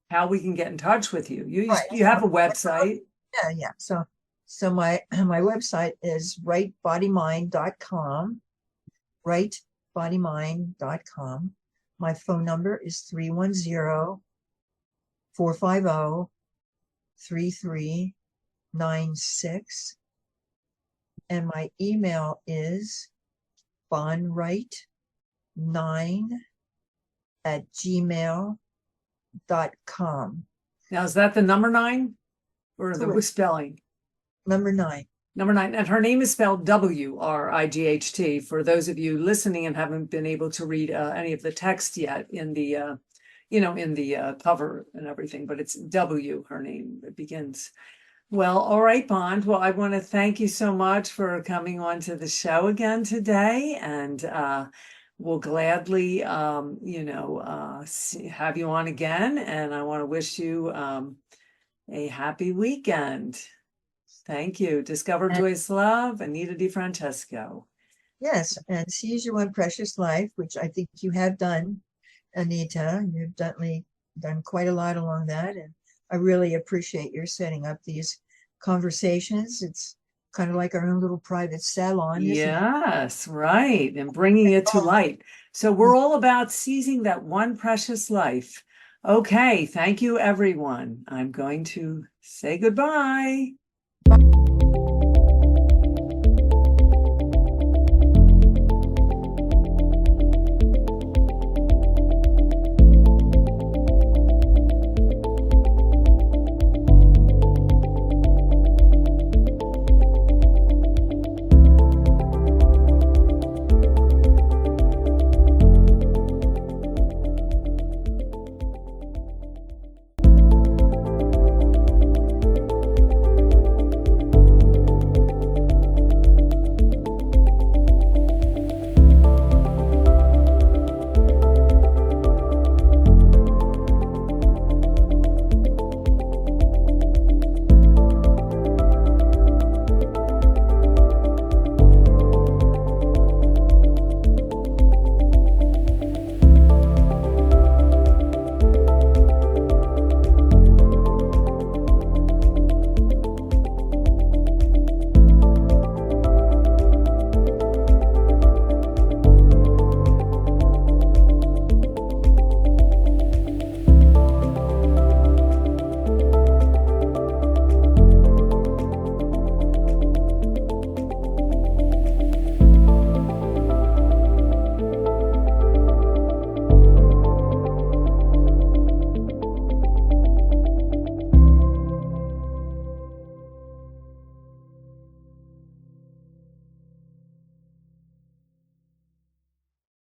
How we can get in touch with you. You have a website. Yeah. So my website is wrightbodymind.com. Wrightbodymind.com. My phone number is 310-450-3396. And my email is bonwright9@gmail.com. Now, is that the number 9 or the spelling? Number 9. Number 9. And her name is spelled WRIGHT. For those of you listening and haven't been able to read any of the text yet in the, in the cover and everything, but it's W, her name, it begins. Well, all right, Bond. Well, I want to thank you so much for coming on to the show again today, and we'll gladly, have you on again. And I want to wish you a happy weekend. Thank you. Discover And Joyous Love, Anita DeFrancesco. yes, and seize your one precious life, which I think you have done, Anita. You've done quite a lot along that, and I really appreciate your setting up these conversations. It's kind of like our own little private salon, isn't it? Yes, right. And bringing it to light. So we're all about seizing that one precious life. Okay, thank you, everyone. I'm going to say goodbye.